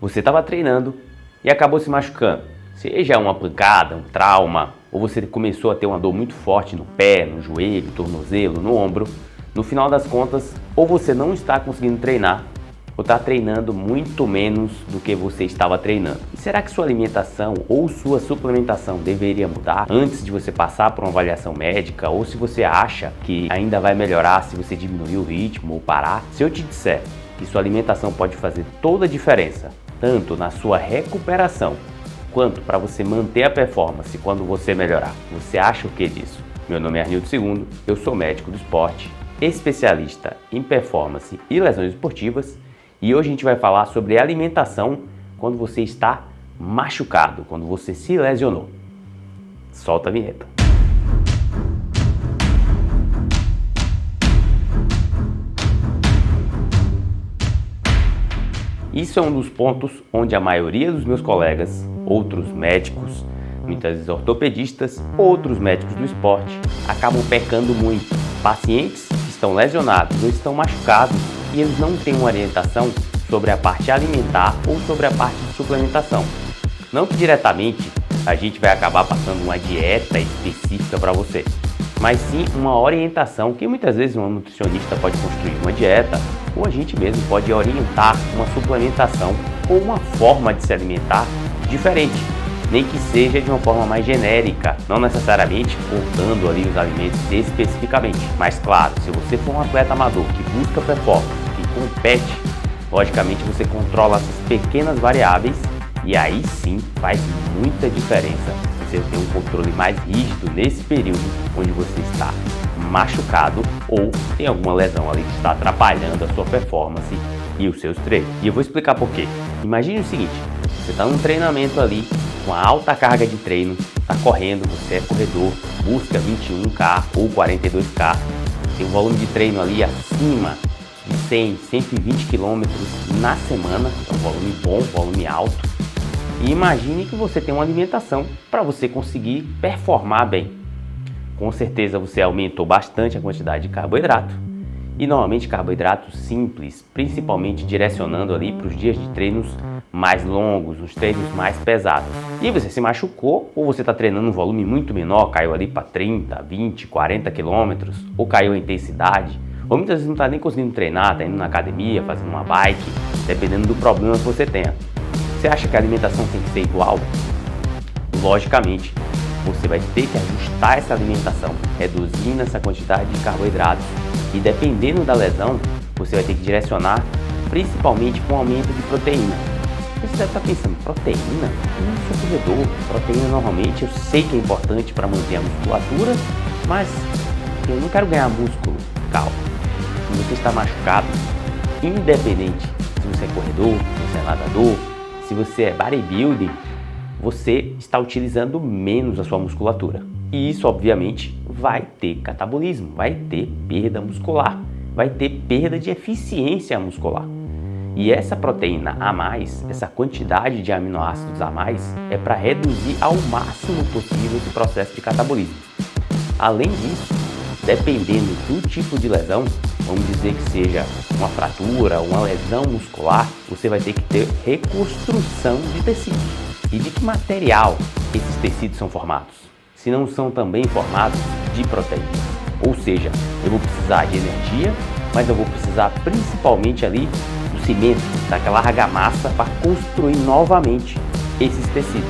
Você estava treinando e acabou se machucando. Seja uma pancada, um trauma, ou você começou a ter uma dor muito forte no pé, no joelho, tornozelo, no ombro. No final das contas, ou você não está conseguindo treinar, ou está treinando muito menos do que você estava treinando. E será que sua alimentação ou sua suplementação deveria mudar antes de você passar por uma avaliação médica? Ou se você acha que ainda vai melhorar se você diminuir o ritmo ou parar? Se eu te disser que sua alimentação pode fazer toda a diferença, tanto na sua recuperação, quanto para você manter a performance quando você melhorar, você acha o que disso? Meu nome é Arnildo II, eu sou médico do esporte, especialista em performance e lesões esportivas, e hoje a gente vai falar sobre alimentação quando você está machucado, quando você se lesionou. Solta a vinheta. Isso é um dos pontos onde a maioria dos meus colegas, outros médicos, muitas vezes ortopedistas, outros médicos do esporte, acabam pecando muito. Pacientes que estão lesionados ou estão machucados e eles não têm uma orientação sobre a parte alimentar ou sobre a parte de suplementação. Não que diretamente a gente vai acabar passando uma dieta específica para você, mas sim uma orientação que muitas vezes um nutricionista pode construir uma dieta ou a gente mesmo pode orientar uma suplementação ou uma forma de se alimentar diferente, nem que seja de uma forma mais genérica, não necessariamente cortando ali os alimentos especificamente. Mas claro, se você for um atleta amador que busca performance, que compete, logicamente você controla essas pequenas variáveis e aí sim faz muita diferença. Você tem um controle mais rígido nesse período onde você está machucado ou tem alguma lesão ali que está atrapalhando a sua performance e os seus treinos. E eu vou explicar por quê. Imagine o seguinte, você está num treinamento ali com alta carga de treino, está correndo, você é corredor, busca 21K ou 42K, tem um volume de treino ali acima de 100, 120 km na semana, é um volume bom, volume alto. E imagine que você tem uma alimentação para você conseguir performar bem. Com certeza você aumentou bastante a quantidade de carboidrato. E normalmente carboidratos simples, principalmente direcionando ali para os dias de treinos mais longos, os treinos mais pesados. E você se machucou ou você está treinando um volume muito menor, caiu ali para 30, 20, 40 quilômetros, ou caiu a intensidade, ou muitas vezes não está nem conseguindo treinar, está indo na academia, fazendo uma bike, dependendo do problema que você tenha. Você acha que a alimentação tem que ser igual? Logicamente, você vai ter que ajustar essa alimentação, reduzindo essa quantidade de carboidratos. E dependendo da lesão, você vai ter que direcionar principalmente com aumento de proteína. Você deve estar pensando, proteína? Eu não sou corredor. Proteína normalmente eu sei que é importante para manter a musculatura, mas eu não quero ganhar músculo. Calma, se você está machucado, independente se você é corredor, se você é nadador, se você é bodybuilding, você está utilizando menos a sua musculatura. E isso, obviamente, vai ter catabolismo, vai ter perda muscular, vai ter perda de eficiência muscular. E essa proteína a mais, essa quantidade de aminoácidos a mais, é para reduzir ao máximo possível esse processo de catabolismo. Além disso, dependendo do tipo de lesão, vamos dizer que seja uma fratura, uma lesão muscular, você vai ter que ter reconstrução de tecidos. E de que material esses tecidos são formados? Se não são também formados de proteínas. Ou seja, eu vou precisar de energia, mas eu vou precisar principalmente ali do cimento, daquela argamassa para construir novamente esses tecidos.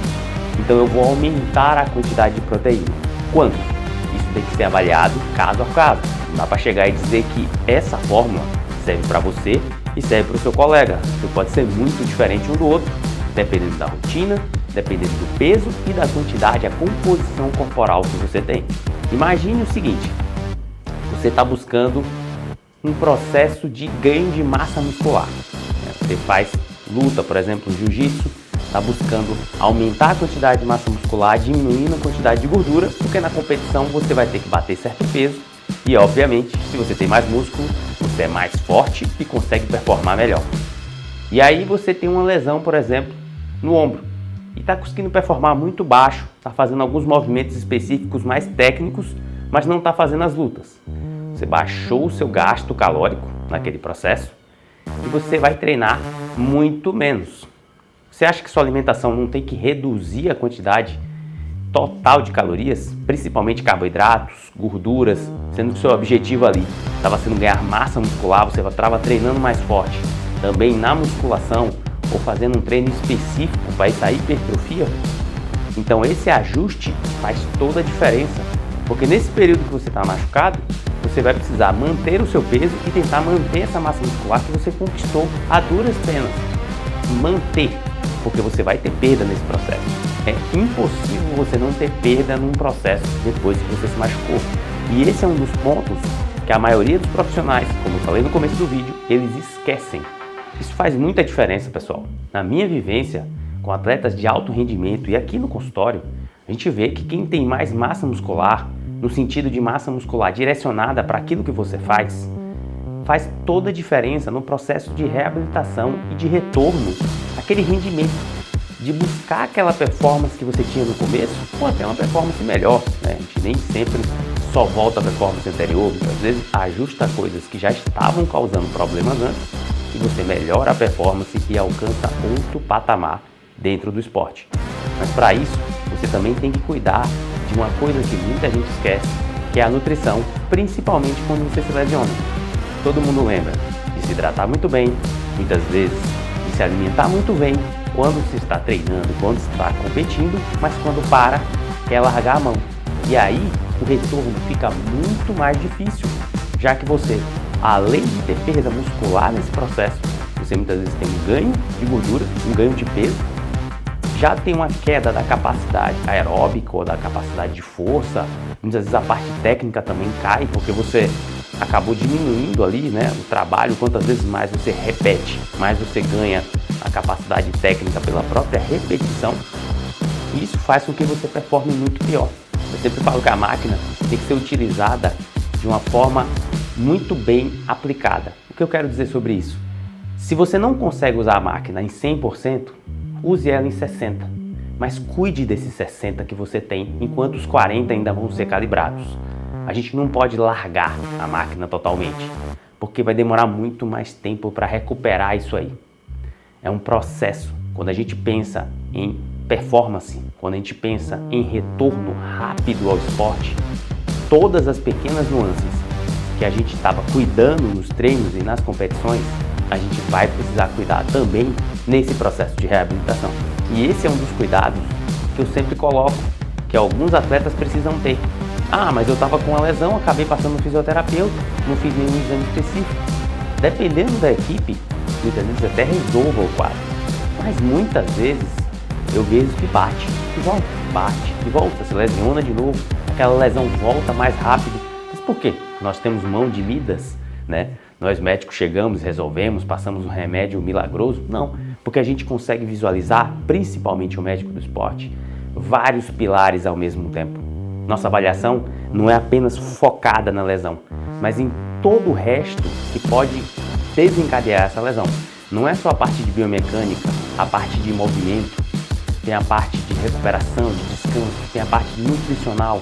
Então eu vou aumentar a quantidade de proteína. Quanto? Isso tem que ser avaliado caso a caso. Não dá para chegar e dizer que essa fórmula serve para você e serve para o seu colega. Você pode ser muito diferente um do outro, dependendo da rotina, dependendo do peso e da quantidade, a composição corporal que você tem. Imagine o seguinte, você está buscando um processo de ganho de massa muscular. Você faz luta, por exemplo, jiu-jitsu, está buscando aumentar a quantidade de massa muscular, diminuindo a quantidade de gordura, porque na competição você vai ter que bater certo peso e, obviamente, se você tem mais músculo, você é mais forte e consegue performar melhor. E aí você tem uma lesão, por exemplo, no ombro e está conseguindo performar muito baixo, está fazendo alguns movimentos específicos mais técnicos, mas não está fazendo as lutas. Você baixou o seu gasto calórico naquele processo e você vai treinar muito menos. Você acha que sua alimentação não tem que reduzir a quantidade total de calorias, principalmente carboidratos, gorduras, sendo que o seu objetivo ali estava sendo ganhar massa muscular, você estava treinando mais forte, também na musculação ou fazendo um treino específico para essa hipertrofia? Então esse ajuste faz toda a diferença, porque nesse período que você está machucado, você vai precisar manter o seu peso e tentar manter essa massa muscular que você conquistou a duras penas. Manter, porque você vai ter perda nesse processo. É impossível você não ter perda num processo depois que você se machucou. E esse é um dos pontos que a maioria dos profissionais, como eu falei no começo do vídeo, eles esquecem. Isso faz muita diferença, pessoal. Na minha vivência com atletas de alto rendimento e aqui no consultório, a gente vê que quem tem mais massa muscular, no sentido de massa muscular direcionada para aquilo que você faz toda a diferença no processo de reabilitação e de retorno àquele rendimento, de buscar aquela performance que você tinha no começo, ou até uma performance melhor, né? A gente nem sempre só volta à performance anterior, às vezes ajusta coisas que já estavam causando problemas antes e você melhora a performance e alcança outro patamar dentro do esporte. Mas para isso, você também tem que cuidar de uma coisa que muita gente esquece, que é a nutrição, principalmente quando você se lesiona. Todo mundo lembra de se hidratar muito bem, muitas vezes de se alimentar muito bem, quando se está treinando, quando se está competindo, mas quando para, quer largar a mão. E aí, o retorno fica muito mais difícil, já que você, além de ter perda muscular nesse processo, você muitas vezes tem um ganho de gordura, um ganho de peso, já tem uma queda da capacidade aeróbica ou da capacidade de força, muitas vezes a parte técnica também cai, porque você acabou diminuindo ali, né, o trabalho, quantas vezes mais você repete, mais você ganha a capacidade técnica pela própria repetição, e isso faz com que você performe muito pior. Eu sempre falo que a máquina tem que ser utilizada de uma forma muito bem aplicada. O que eu quero dizer sobre isso? Se você não consegue usar a máquina em 100%, use ela em 60%, mas cuide desses 60% que você tem, enquanto os 40% ainda vão ser calibrados. A gente não pode largar a máquina totalmente, porque vai demorar muito mais tempo para recuperar isso aí. É um processo. Quando a gente pensa em performance, quando a gente pensa em retorno rápido ao esporte, todas as pequenas nuances que a gente estava cuidando nos treinos e nas competições, a gente vai precisar cuidar também nesse processo de reabilitação. E esse é um dos cuidados que eu sempre coloco, que alguns atletas precisam ter. Ah, mas eu estava com uma lesão, acabei passando no fisioterapeuta, não fiz nenhum exame específico. Dependendo da equipe, muitas vezes até resolva o quadro. Mas muitas vezes eu vejo que bate e volta, se lesiona de novo, aquela lesão volta mais rápido. Mas por quê? Nós temos mão de Midas, né? Nós médicos chegamos, resolvemos, passamos um remédio milagroso? Não, porque a gente consegue visualizar, principalmente o médico do esporte, vários pilares ao mesmo tempo. Nossa avaliação não é apenas focada na lesão, mas em todo o resto que pode desencadear essa lesão. Não é só a parte de biomecânica, a parte de movimento, tem a parte de recuperação, de descanso, tem a parte nutricional,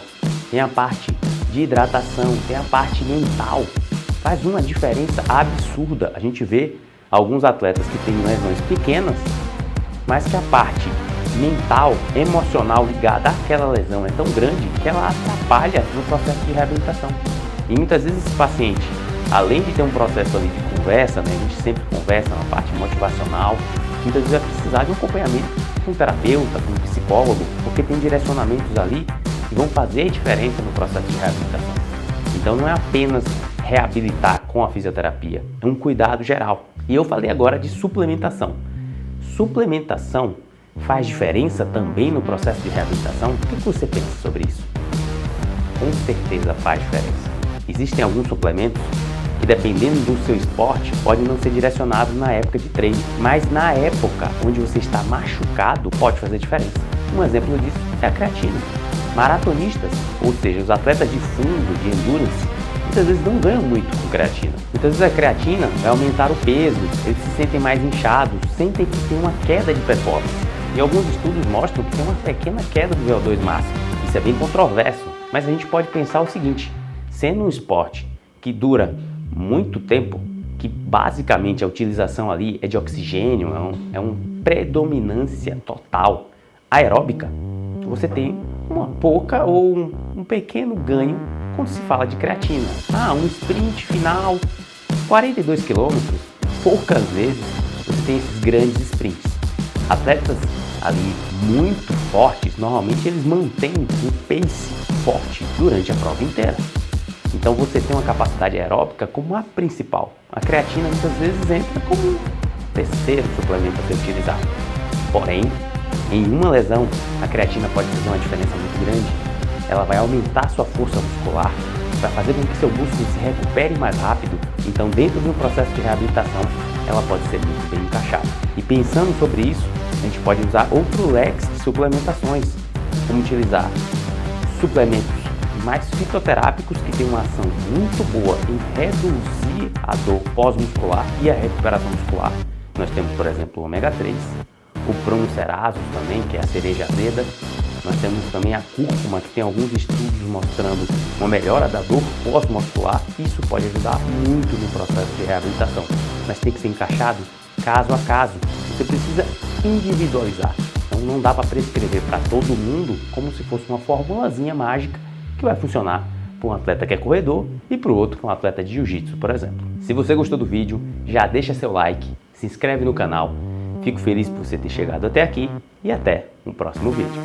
tem a parte de hidratação, tem a parte mental. Faz uma diferença absurda. A gente vê alguns atletas que têm lesões pequenas, mas que a parte mental, emocional ligada àquela lesão é tão grande que ela atrapalha no processo de reabilitação. E muitas vezes esse paciente, além de ter um processo ali de conversa, né, a gente sempre conversa na parte motivacional, muitas vezes vai precisar de um acompanhamento com um terapeuta, com um psicólogo, porque tem direcionamentos ali que vão fazer diferença no processo de reabilitação. Então não é apenas reabilitar com a fisioterapia, é um cuidado geral. E eu falei agora de suplementação. Suplementação faz diferença também no processo de reabilitação? O que você pensa sobre isso? Com certeza faz diferença. Existem alguns suplementos que, dependendo do seu esporte, podem não ser direcionados na época de treino, mas na época onde você está machucado pode fazer diferença. Um exemplo disso é a creatina. Maratonistas, ou seja, os atletas de fundo, de endurance, muitas vezes não ganham muito com creatina. Muitas vezes a creatina vai aumentar o peso, eles se sentem mais inchados, sentem que tem uma queda de performance. E alguns estudos mostram que tem uma pequena queda do VO2 máximo. Isso é bem controverso, mas a gente pode pensar o seguinte: sendo um esporte que dura muito tempo, que basicamente a utilização ali é de oxigênio, é um predominância total. Aeróbica, você tem uma pouca ou um pequeno ganho quando se fala de creatina. Um sprint final, 42 km, poucas vezes você tem esses grandes sprints. Atletas ali muito fortes, normalmente eles mantêm um pace forte durante a prova inteira. Então você tem uma capacidade aeróbica como a principal. A creatina muitas vezes entra como um terceiro suplemento a ser utilizado. Porém, em uma lesão, a creatina pode fazer uma diferença muito grande. Ela vai aumentar sua força muscular, vai fazer com que seu músculo se recupere mais rápido. Então, dentro do processo de reabilitação, ela pode ser muito bem encaixada. E pensando sobre isso, a gente pode usar outro leque de suplementações, como utilizar suplementos mais fitoterápicos que têm uma ação muito boa em reduzir a dor pós-muscular e a recuperação muscular. Nós temos, por exemplo, o ômega 3, o Proncerasus também, que é a cereja azeda. Nós temos também a cúrcuma, que tem alguns estudos mostrando uma melhora da dor pós-muscular. Isso pode ajudar muito no processo de reabilitação, mas tem que ser encaixado caso a caso. Você precisa individualizar. Então não dá para prescrever para todo mundo como se fosse uma formulazinha mágica que vai funcionar para um atleta que é corredor e para o outro que é um atleta de jiu-jitsu, por exemplo. Se você gostou do vídeo, já deixa seu like, se inscreve no canal. Fico feliz por você ter chegado até aqui e até um próximo vídeo.